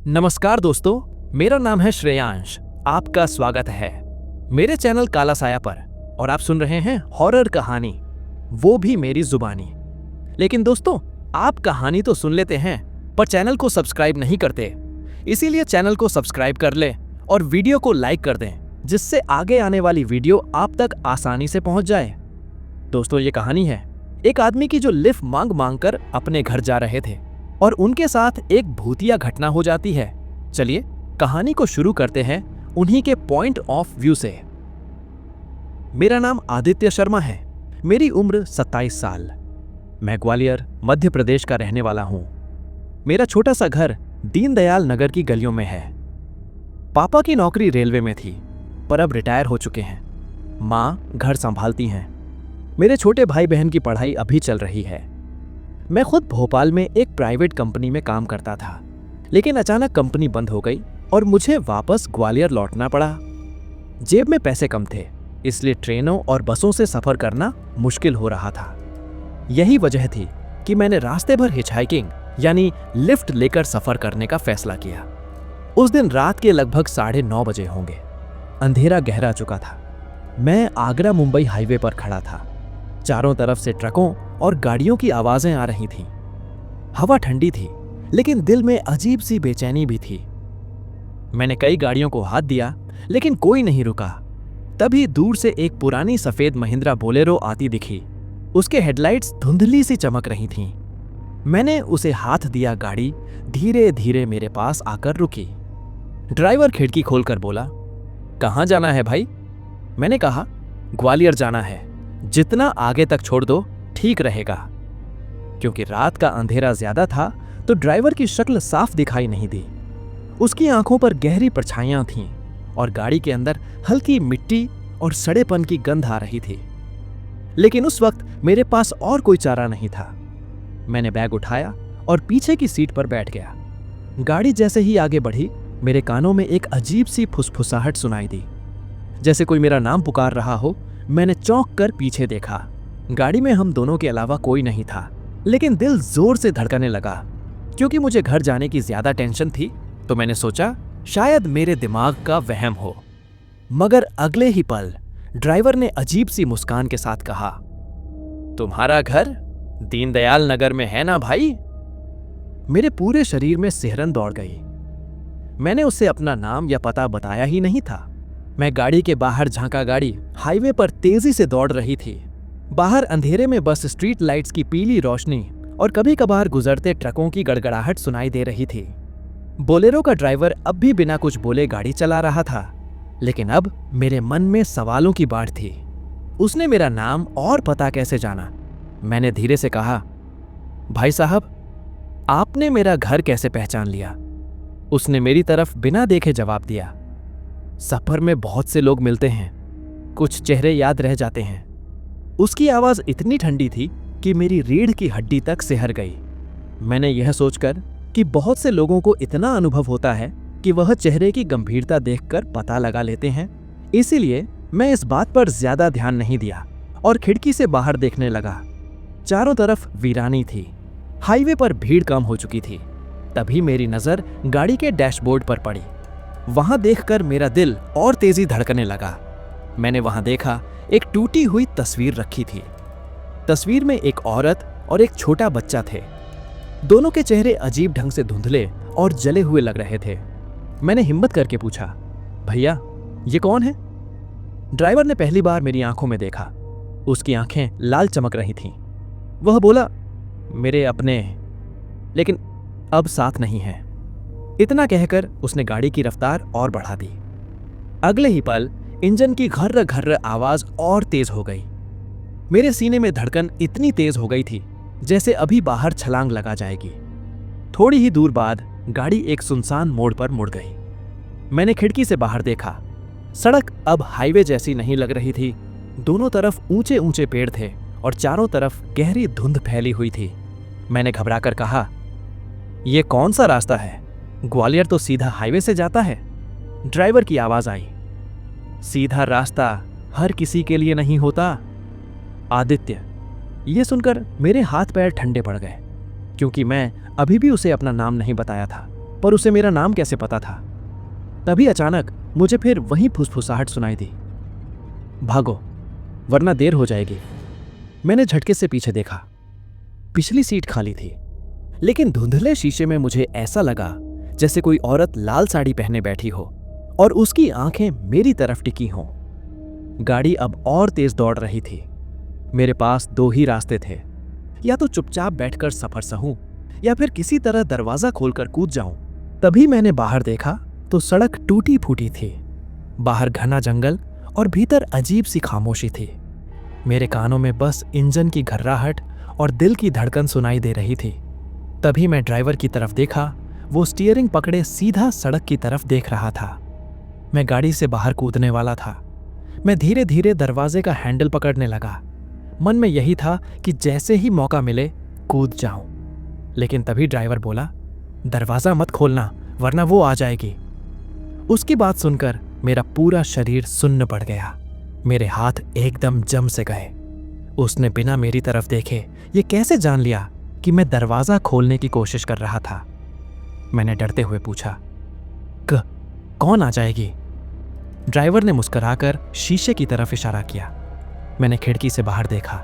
नमस्कार दोस्तों, मेरा नाम है श्रेयांश। आपका स्वागत है मेरे चैनल काला साया पर और आप सुन रहे हैं हॉरर कहानी, वो भी मेरी जुबानी। लेकिन दोस्तों, आप कहानी तो सुन लेते हैं पर चैनल को सब्सक्राइब नहीं करते। इसीलिए चैनल को सब्सक्राइब कर ले और वीडियो को लाइक कर दें, जिससे आगे आने वाली वीडियो आप तक आसानी से पहुंच जाए। दोस्तों, ये कहानी है एक आदमी की जो लिफ्ट मांग मांग कर अपने घर जा रहे थे और उनके साथ एक भूतिया घटना हो जाती है। चलिए कहानी को शुरू करते हैं उन्हीं के पॉइंट ऑफ व्यू से। मेरा नाम आदित्य शर्मा है। मेरी उम्र 27 साल। मैं ग्वालियर मध्य प्रदेश का रहने वाला हूं। मेरा छोटा सा घर दीनदयाल नगर की गलियों में है। पापा की नौकरी रेलवे में थी पर अब रिटायर हो चुके हैं। माँ घर संभालती हैं। मेरे छोटे भाई बहन की पढ़ाई अभी चल रही है। मैं खुद भोपाल में एक प्राइवेट कंपनी में काम करता था, लेकिन अचानक कंपनी बंद हो गई और मुझे वापस ग्वालियर लौटना पड़ा। जेब में पैसे कम थे, इसलिए ट्रेनों और बसों से सफर करना मुश्किल हो रहा था। यही वजह थी कि मैंने रास्ते भर हिचहाइकिंग यानी लिफ्ट लेकर सफर करने का फैसला किया। उस दिन रात के लगभग 9:30 बजे होंगे। अंधेरा गहरा चुका था। मैं आगरा मुंबई हाईवे पर खड़ा था। चारों तरफ से ट्रकों और गाड़ियों की आवाजें आ रही थीं। हवा ठंडी थी, लेकिन दिल में अजीब सी बेचैनी भी थी। मैंने कई गाड़ियों को हाथ दिया, लेकिन कोई नहीं रुका। तभी दूर से एक पुरानी सफेद महिंद्रा बोलेरो आती दिखी। उसके हेडलाइट्स धुंधली सी चमक रही थीं। मैंने उसे हाथ दिया। गाड़ी धीरे धीरे मेरे पास आकर रुकी। ड्राइवर खिड़की खोलकर बोला, "कहाँ जाना है भाई?" मैंने कहा, "ग्वालियर जाना है। जितना आगे तक छोड़ दो ठीक रहेगा।" क्योंकि रात का अंधेरा ज्यादा था तो ड्राइवर की शक्ल साफ दिखाई नहीं दी। उसकी आंखों पर गहरी परछाइयां थीं और गाड़ी के अंदर हल्की मिट्टी और सड़ेपन की गंध आ रही थी। लेकिन उस वक्त मेरे पास और कोई चारा नहीं था। मैंने बैग उठाया और पीछे की सीट पर बैठ गया। गाड़ी जैसे ही आगे बढ़ी, मेरे कानों में एक अजीब सी फुसफुसाहट सुनाई दी, जैसे कोई मेरा नाम पुकार रहा हो। मैंने चौंक कर पीछे देखा। गाड़ी में हम दोनों के अलावा कोई नहीं था, लेकिन दिल जोर से धड़कने लगा। क्योंकि मुझे घर जाने की ज्यादा टेंशन थी, तो मैंने सोचा शायद मेरे दिमाग का वहम हो। मगर अगले ही पल ड्राइवर ने अजीब सी मुस्कान के साथ कहा, "तुम्हारा घर दीनदयाल नगर में है ना भाई?" मेरे पूरे शरीर में सिहरन दौड़ गई। मैंने उससे अपना नाम या पता बताया ही नहीं था। मैं गाड़ी के बाहर झांका। गाड़ी हाईवे पर तेजी से दौड़ रही थी। बाहर अंधेरे में बस स्ट्रीट लाइट्स की पीली रोशनी और कभी कभार गुजरते ट्रकों की गड़गड़ाहट सुनाई दे रही थी। बोलेरो का ड्राइवर अब भी बिना कुछ बोले गाड़ी चला रहा था, लेकिन अब मेरे मन में सवालों की बाढ़ थी। उसने मेरा नाम और पता कैसे जाना? मैंने धीरे से कहा, "भाई साहब, आपने मेरा घर कैसे पहचान लिया?" उसने मेरी तरफ बिना देखे जवाब दिया, "सफर में बहुत से लोग मिलते हैं, कुछ चेहरे याद रह जाते हैं।" उसकी आवाज इतनी ठंडी थी कि मेरी रीढ़ की हड्डी तक सिहर गई। मैंने यह सोचकर कि बहुत से लोगों को इतना अनुभव होता है कि वह चेहरे की गंभीरता देखकर पता लगा लेते हैं, इसीलिए मैं इस बात पर ज्यादा ध्यान नहीं दिया और खिड़की से बाहर देखने लगा। चारों तरफ वीरानी थी। हाईवे पर भीड़ कम हो चुकी थी। तभी मेरी नजर गाड़ी के डैशबोर्ड पर पड़ी। वहां देखकर मेरा दिल और तेजी धड़कने लगा। मैंने वहां देखा एक टूटी हुई तस्वीर रखी थी। तस्वीर में एक औरत और एक छोटा बच्चा थे। दोनों के चेहरे अजीब ढंग से धुंधले और जले हुए लग रहे थे। मैंने हिम्मत करके पूछा, "भैया, ये कौन है?" ड्राइवर ने पहली बार मेरी आंखों में देखा। उसकी आंखें लाल चमक रही थीं। वह बोला, "मेरे अपने, लेकिन अब साथ नहीं है।" इतना कहकर उसने गाड़ी की रफ्तार और बढ़ा दी। अगले ही पल इंजन की घर्र घर्र आवाज और तेज हो गई। मेरे सीने में धड़कन इतनी तेज हो गई थी जैसे अभी बाहर छलांग लगा जाएगी। थोड़ी ही दूर बाद गाड़ी एक सुनसान मोड़ पर मुड़ गई। मैंने खिड़की से बाहर देखा। सड़क अब हाईवे जैसी नहीं लग रही थी। दोनों तरफ ऊंचे ऊंचे पेड़ थे और चारों तरफ गहरी धुंध फैली हुई थी। मैंने घबराकर कहा, "यह कौन सा रास्ता है? ग्वालियर तो सीधा हाईवे से जाता है।" ड्राइवर की आवाज आई, "सीधा रास्ता हर किसी के लिए नहीं होता आदित्य।" यह सुनकर मेरे हाथ पैर ठंडे पड़ गए, क्योंकि मैं अभी भी उसे अपना नाम नहीं बताया था। पर उसे मेरा नाम कैसे पता था? तभी अचानक मुझे फिर वही फुसफुसाहट सुनाई दी, भागो वरना देर हो जाएगी। मैंने झटके से पीछे देखा। पिछली सीट खाली थी, लेकिन धुंधले शीशे में मुझे ऐसा लगा जैसे कोई औरत लाल साड़ी पहने बैठी हो और उसकी आंखें मेरी तरफ टिकी हों। गाड़ी अब और तेज दौड़ रही थी। मेरे पास दो ही रास्ते थे, या तो चुपचाप बैठकर सफर सहूं या फिर किसी तरह दरवाजा खोलकर कूद जाऊं। तभी मैंने बाहर देखा तो सड़क टूटी फूटी थी। बाहर घना जंगल और भीतर अजीब सी खामोशी थी। मेरे कानों में बस इंजन की घर्राहट और दिल की धड़कन सुनाई दे रही थी। तभी मैं ड्राइवर की तरफ देखा। वो स्टीयरिंग पकड़े सीधा सड़क की तरफ देख रहा था। मैं गाड़ी से बाहर कूदने वाला था। मैं धीरे धीरे दरवाजे का हैंडल पकड़ने लगा। मन में यही था कि जैसे ही मौका मिले कूद जाऊं। लेकिन तभी ड्राइवर बोला, दरवाजा मत खोलना वरना वो आ जाएगी। उसकी बात सुनकर मेरा पूरा शरीर सुन्न पड़ गया। मेरे हाथ एकदम जम से गए। उसने बिना मेरी तरफ देखे ये कैसे जान लिया कि मैं दरवाजा खोलने की कोशिश कर रहा था? मैंने डरते हुए पूछा, कौन आ जाएगी? ड्राइवर ने मुस्कुराकर शीशे की तरफ इशारा किया। मैंने खिड़की से बाहर देखा,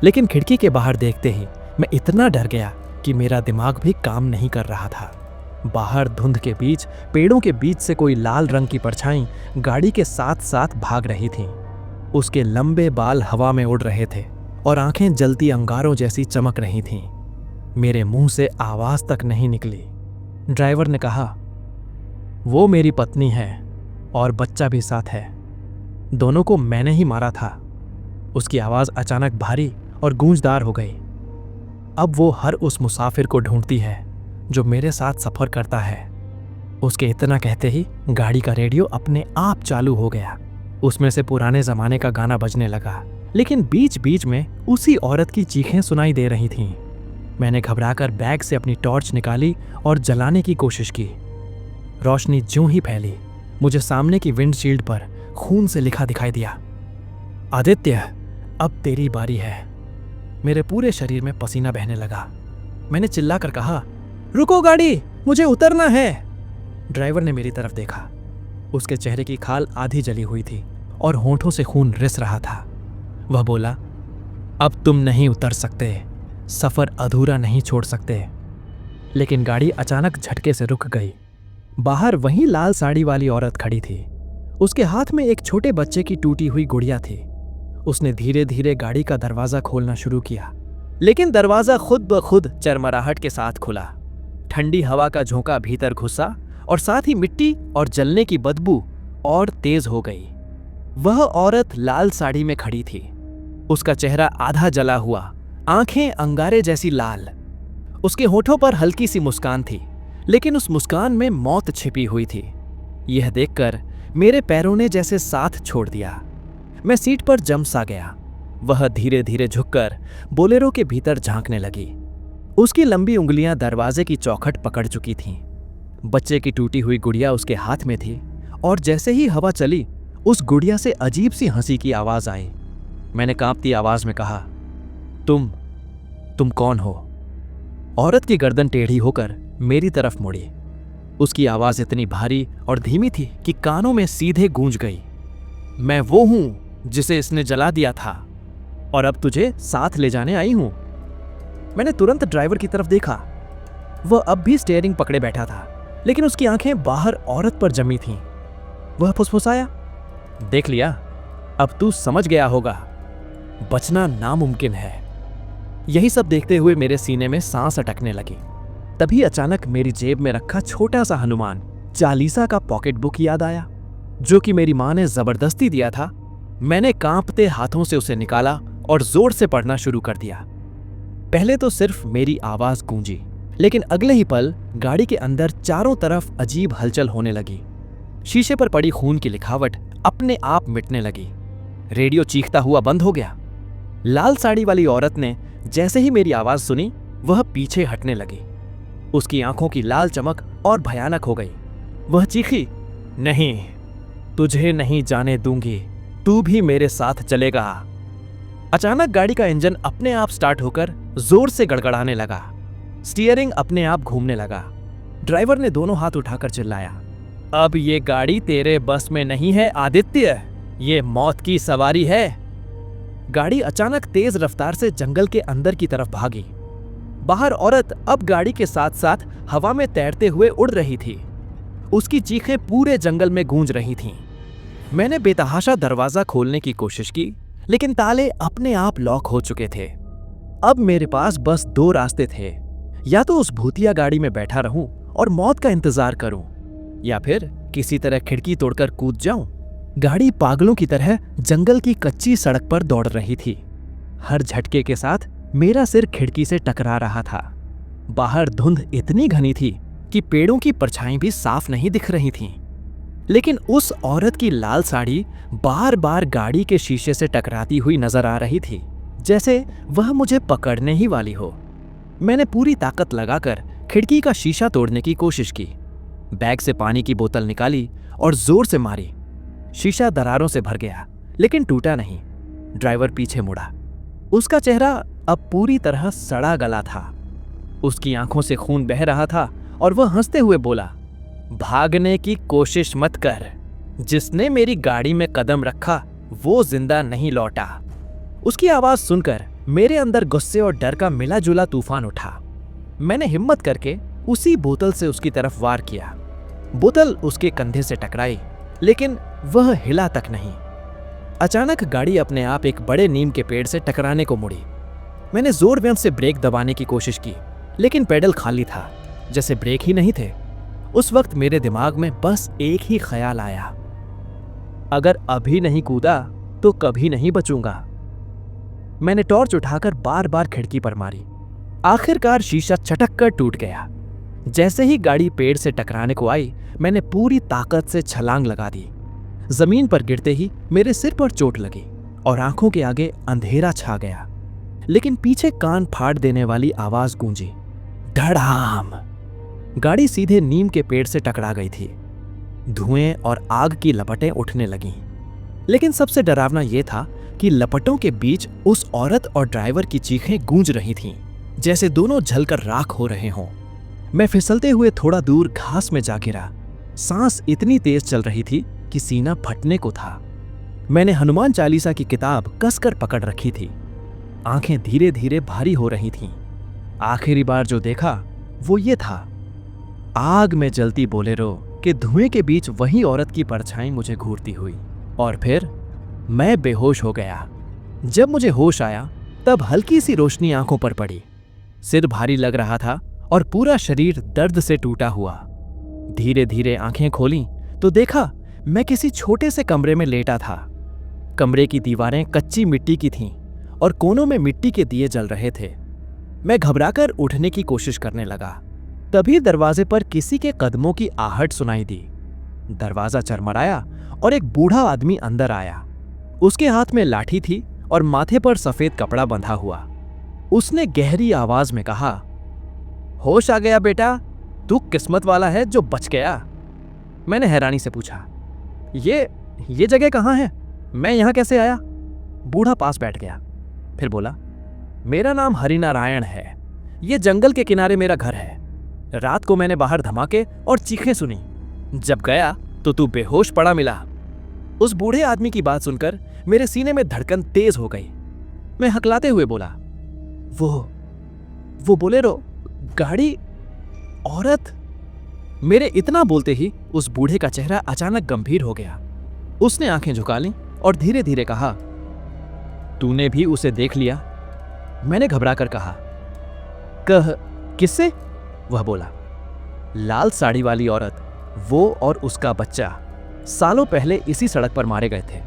लेकिन खिड़की के बाहर देखते ही मैं इतना डर गया कि मेरा दिमाग भी काम नहीं कर रहा था। बाहर धुंध के बीच पेड़ों के बीच से कोई लाल रंग की परछाई गाड़ी के साथ साथ भाग रही थी। उसके लंबे बाल हवा में उड़ रहे थे और आंखें जलती अंगारों जैसी चमक रही थीं। मेरे मुंह से आवाज तक नहीं निकली। ड्राइवर ने कहा, वो मेरी पत्नी है और बच्चा भी साथ है। दोनों को मैंने ही मारा था। उसकी आवाज अचानक भारी और गूंजदार हो गई। अब वो हर उस मुसाफिर को ढूंढती है जो मेरे साथ सफर करता है। उसके इतना कहते ही गाड़ी का रेडियो अपने आप चालू हो गया। उसमें से पुराने जमाने का गाना बजने लगा, लेकिन बीच बीच में उसी औरत की चीखें सुनाई दे रही थीं। मैंने घबराकर बैग से अपनी टॉर्च निकाली और जलाने की कोशिश की। रोशनी ज्यों ही फैली, मुझे सामने की विंडशील्ड पर खून से लिखा दिखाई दिया, आदित्य अब तेरी बारी है। मेरे पूरे शरीर में पसीना बहने लगा। मैंने चिल्लाकर कहा, रुको गाड़ी, मुझे उतरना है। ड्राइवर ने मेरी तरफ देखा। उसके चेहरे की खाल आधी जली हुई थी और होंठों से खून रिस रहा था। वह बोला, अब तुम नहीं उतर सकते, सफर अधूरा नहीं छोड़ सकते। लेकिन गाड़ी अचानक झटके से रुक गई। बाहर वही लाल साड़ी वाली औरत खड़ी थी। उसके हाथ में एक छोटे बच्चे की टूटी हुई गुड़िया थी। उसने धीरे धीरे गाड़ी का दरवाजा खोलना शुरू किया, लेकिन दरवाजा खुद ब खुद चरमराहट के साथ खुला। ठंडी हवा का झोंका भीतर घुसा और साथ ही मिट्टी और जलने की बदबू और तेज हो गई। वह औरत लाल साड़ी में खड़ी थी। उसका चेहरा आधा जला हुआ, आंखें अंगारे जैसी लाल। उसके होठों पर हल्की सी मुस्कान थी, लेकिन उस मुस्कान में मौत छिपी हुई थी। यह देखकर मेरे पैरों ने जैसे साथ छोड़ दिया। मैं सीट पर जम सा गया। वह धीरे धीरे झुककर बोलेरो के भीतर झांकने लगी। उसकी लंबी उंगलियां दरवाजे की चौखट पकड़ चुकी थीं। बच्चे की टूटी हुई गुड़िया उसके हाथ में थी और जैसे ही हवा चली, उस गुड़िया से अजीब सी हंसी की आवाज आई। मैंने कांपती आवाज में कहा, तुम कौन हो? औरत की गर्दन टेढ़ी होकर मेरी तरफ मुड़ी। उसकी आवाज इतनी भारी और धीमी थी कि कानों में सीधे गूंज गई। मैं वो हूं जिसे इसने जला दिया था और अब तुझे साथ ले जाने आई हूं। मैंने तुरंत ड्राइवर की तरफ देखा। वह अब भी स्टीयरिंग पकड़े बैठा था, लेकिन उसकी आंखें बाहर औरत पर जमी थीं। वह फुसफुसाया, देख लिया, अब तू समझ गया होगा, बचना नामुमकिन है। यही सब देखते हुए मेरे सीने में सांस अटकने लगी। तभी अचानक मेरी जेब में रखा छोटा सा हनुमान चालीसा का पॉकेट बुक याद आया, जो कि मेरी माँ ने जबरदस्ती दिया था। मैंने कांपते हाथों से उसे निकाला और जोर से पढ़ना शुरू कर दिया। पहले तो सिर्फ मेरी आवाज गूंजी, लेकिन अगले ही पल गाड़ी के अंदर चारों तरफ अजीब हलचल होने लगी। शीशे पर पड़ी खून की लिखावट अपने आप मिटने लगी। रेडियो चीखता हुआ बंद हो गया। लाल साड़ी वाली औरत ने जैसे ही मेरी आवाज सुनी, वह पीछे हटने लगी। उसकी आंखों की लाल चमक और भयानक हो गई। वह चीखी, नहीं, तुझे नहीं जाने दूंगी, तू भी मेरे साथ चलेगा। अचानक गाड़ी का इंजन अपने आप स्टार्ट होकर जोर से गड़गड़ाने लगा। स्टीयरिंग अपने आप घूमने लगा। ड्राइवर ने दोनों हाथ उठाकर चिल्लाया, अब ये गाड़ी तेरे बस में नहीं है आदित्य, ये मौत की सवारी है। गाड़ी अचानक तेज रफ्तार से जंगल के अंदर की तरफ भागी। बाहर औरत अब गाड़ी के साथ साथ हवा में तैरते हुए उड़ रही थी। उसकी चीखें पूरे जंगल में गूंज रही थीं। मैंने बेतहाशा दरवाजा खोलने की कोशिश की, लेकिन ताले अपने आप लॉक हो चुके थे। अब मेरे पास बस दो रास्ते थे, या तो उस भूतिया गाड़ी में बैठा रहूं और मौत का इंतजार करूं, या फिर किसी तरह खिड़की तोड़कर कूद जाऊं। गाड़ी पागलों की तरह जंगल की कच्ची सड़क पर दौड़ रही थी। हर झटके के साथ मेरा सिर खिड़की से टकरा रहा था। बाहर धुंध इतनी घनी थी कि पेड़ों की परछाई भी साफ नहीं दिख रही थीं। लेकिन उस औरत की लाल साड़ी बार बार गाड़ी के शीशे से टकराती हुई नजर आ रही थी, जैसे वह मुझे पकड़ने ही वाली हो। मैंने पूरी ताकत लगाकर खिड़की का शीशा तोड़ने की कोशिश की। बैग से पानी की बोतल निकाली और जोर से मारी। शीशा दरारों से भर गया, लेकिन टूटा नहीं। ड्राइवर पीछे मुड़ा। उसका चेहरा अब पूरी तरह सड़ा गला था। उसकी आंखों से खून बह रहा था और वह हंसते हुए बोला, भागने की कोशिश मत कर। जिसने मेरी गाड़ी में कदम रखा वो जिंदा नहीं लौटा। उसकी आवाज सुनकर मेरे अंदर गुस्से और डर का मिला जुला तूफान उठा। मैंने हिम्मत करके उसी बोतल से उसकी तरफ वार किया। बोतल उसके कंधे से टकराई, लेकिन वह हिला तक नहीं। अचानक गाड़ी अपने आप एक बड़े नीम के पेड़ से टकराने को मुड़ी। मैंने जोर से ब्रेक दबाने की कोशिश की, लेकिन पेडल खाली था, जैसे ब्रेक ही नहीं थे। उस वक्त मेरे दिमाग में बस एक ही ख्याल आया, अगर अभी नहीं कूदा तो कभी नहीं बचूंगा। मैंने टॉर्च उठाकर बार बार खिड़की पर मारी। आखिरकार शीशा चटक कर टूट गया। जैसे ही गाड़ी पेड़ से टकराने को आई, मैंने पूरी ताकत से छलांग लगा दी। जमीन पर गिरते ही मेरे सिर पर चोट लगी और आंखों के आगे अंधेरा छा गया। लेकिन पीछे कान फाड़ देने वाली आवाज गूंजी, धड़ाम। गाड़ी सीधे नीम के पेड़ से टकरा गई थी। धुएं और आग की लपटें उठने लगीं। लेकिन सबसे डरावना यह था कि लपटों के बीच उस औरत और ड्राइवर की चीखें गूंज रही थीं, जैसे दोनों जलकर राख हो रहे हों। मैं फिसलते हुए थोड़ा दूर घास में जा गिरा। सांस इतनी तेज चल रही थी कि सीना फटने को था। मैंने हनुमान चालीसा की किताब कसकर पकड़ रखी थी। आंखें धीरे धीरे भारी हो रही थीं। आखिरी बार जो देखा वो ये था, आग में जलती बोलेरो के धुएं के बीच वही औरत की परछाई मुझे घूरती हुई। और फिर मैं बेहोश हो गया। जब मुझे होश आया तब हल्की सी रोशनी आंखों पर पड़ी। सिर भारी लग रहा था और पूरा शरीर दर्द से टूटा हुआ। धीरे धीरे आंखें खोलीं तो देखा मैं किसी छोटे से कमरे में लेटा था। कमरे की दीवारें कच्ची मिट्टी की थीं और कोनों में मिट्टी के दिए जल रहे थे। मैं घबराकर उठने की कोशिश करने लगा। तभी दरवाजे पर किसी के कदमों की आहट सुनाई दी। दरवाजा चरमराया और एक बूढ़ा आदमी अंदर आया। उसके हाथ में लाठी थी और माथे पर सफेद कपड़ा बंधा हुआ। उसने गहरी आवाज में कहा, होश आ गया बेटा, तू किस्मत वाला है जो बच गया। मैंने हैरानी से पूछा, ये जगह कहाँ है? मैं यहाँ कैसे आया? बूढ़ा पास बैठ गया। फिर बोला, मेरा नाम हरिनारायण है। ये जंगल के किनारे मेरा घर है। रात को मैंने बाहर धमाके और चीखें सुनी। जब गया तो तू बेहोश पड़ा मिला। उस बूढ़े आदमी की बात सुनकर मेरे सीने में धड़कन तेज हो गई। मैं हकलाते हुए बोला, वो बोलेरो, गाड़ी, औरत। मेरे इतना बोलते ही उस बूढ़े का चेहरा अचानक गंभीर हो गया। उसने आंखें झुका लीं और धीरे धीरे कहा, तूने भी उसे देख लिया? मैंने घबराकर कहा, किससे? वह बोला, लाल साड़ी वाली औरत, वो और उसका बच्चा सालों पहले इसी सड़क पर मारे गए थे।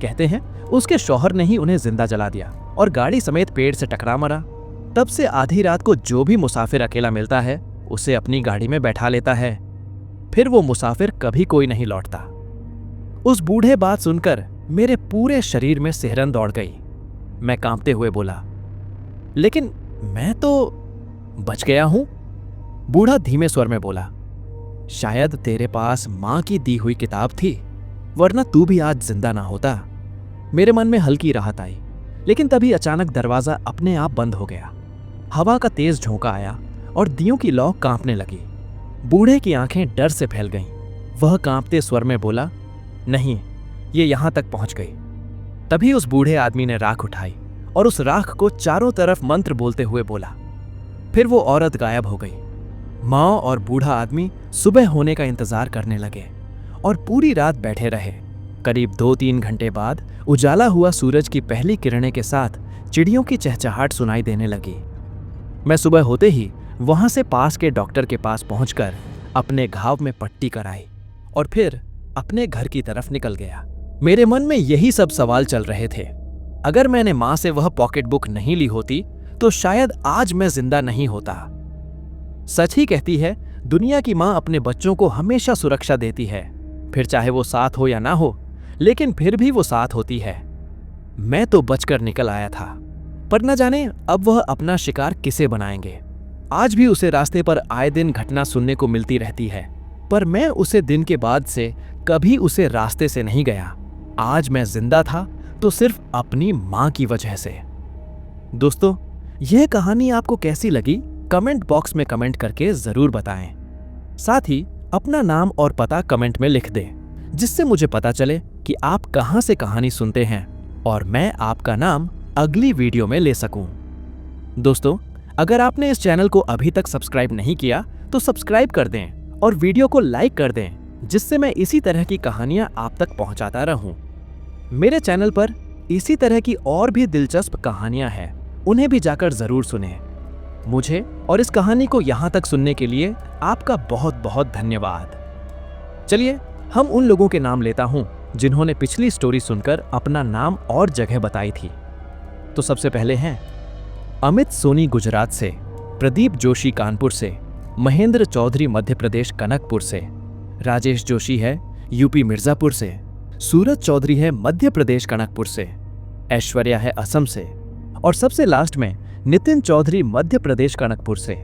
कहते हैं उसके शौहर ने ही उन्हें जिंदा जला दिया और गाड़ी समेत पेड़ से टकरा मरा। तब से आधी रात को जो भी मुसाफिर अकेला मिलता है उसे अपनी गाड़ी में बैठा लेता है। फिर वो मुसाफिर कभी कोई नहीं लौटता। उस बूढ़े बात सुनकर मेरे पूरे शरीर में सिहरन दौड़ गई। मैं कांपते हुए बोला, लेकिन मैं तो बच गया हूं। बूढ़ा धीमे स्वर में बोला, शायद तेरे पास मां की दी हुई किताब थी, वरना तू भी आज जिंदा ना होता। मेरे मन में हल्की राहत आई, लेकिन तभी अचानक दरवाजा अपने आप बंद हो गया। हवा का तेज झोंका आया और दियों की लौ कांपने लगी। बूढ़े की आंखें डर से फैल गईं। वह कांपते स्वर में बोला, नहीं, ये यहां तक पहुंच गई। तभी उस बूढ़े आदमी ने राख उठाई और उस राख को चारों तरफ मंत्र बोलते हुए बोला। फिर वो औरत गायब हो गई। माँ और बूढ़ा आदमी सुबह होने का इंतजार करने लगे और पूरी रात बैठे रहे। करीब 2-3 घंटे बाद उजाला हुआ सूरज की पहली किरणें के साथ चिड़ियों की चहचहाट सुनाई देने लगी। मैं सुबह होते ही वहां से पास के डॉक्टर के पास पहुंचकर अपने घाव में पट्टी कराई और फिर अपने घर की तरफ निकल गया। मेरे मन में यही सब सवाल चल रहे थे। अगर मैंने मां से वह पॉकेट बुक नहीं ली होती तो शायद आज मैं जिंदा नहीं होता। सच ही कहती है, दुनिया की मां अपने बच्चों को हमेशा सुरक्षा देती है, फिर चाहे वो साथ हो या ना हो, लेकिन फिर भी वो साथ होती है। मैं तो बचकर निकल आया था, पर न जाने अब वह अपना शिकार किसे बनाएंगे। आज भी उसे रास्ते पर आए दिन घटना सुनने को मिलती रहती है, पर मैं उसे दिन के बाद से कभी उसे रास्ते से नहीं गया। आज मैं जिंदा था तो सिर्फ अपनी मां की वजह से। दोस्तों, यह कहानी आपको कैसी लगी कमेंट बॉक्स में कमेंट करके जरूर बताएं। साथ ही अपना नाम और पता कमेंट में लिख दें, जिससे मुझे पता चले कि आप कहां से कहानी सुनते हैं और मैं आपका नाम अगली वीडियो में ले सकूं। दोस्तों, अगर आपने इस चैनल को अभी तक सब्सक्राइब नहीं किया तो सब्सक्राइब कर दें और वीडियो को लाइक कर दें, जिससे मैं इसी तरह की कहानियां आप तक पहुंचाता रहूं। मेरे चैनल पर इसी तरह की और भी दिलचस्प कहानियां हैं, उन्हें भी जाकर जरूर सुनें। मुझे और इस कहानी को यहां तक सुनने के लिए आपका बहुत बहुत धन्यवाद। चलिए हम उन लोगों के नाम लेता हूं जिन्होंने पिछली स्टोरी सुनकर अपना नाम और जगह बताई थी। तो सबसे पहले हैं अमित सोनी गुजरात से, प्रदीप जोशी कानपुर से, महेंद्र चौधरी मध्य प्रदेश कनकपुर से, राजेश जोशी है यूपी मिर्जापुर से, सूरज चौधरी है मध्य प्रदेश कनकपुर से, ऐश्वर्या है असम से और सबसे लास्ट में नितिन चौधरी मध्य प्रदेश कनकपुर से।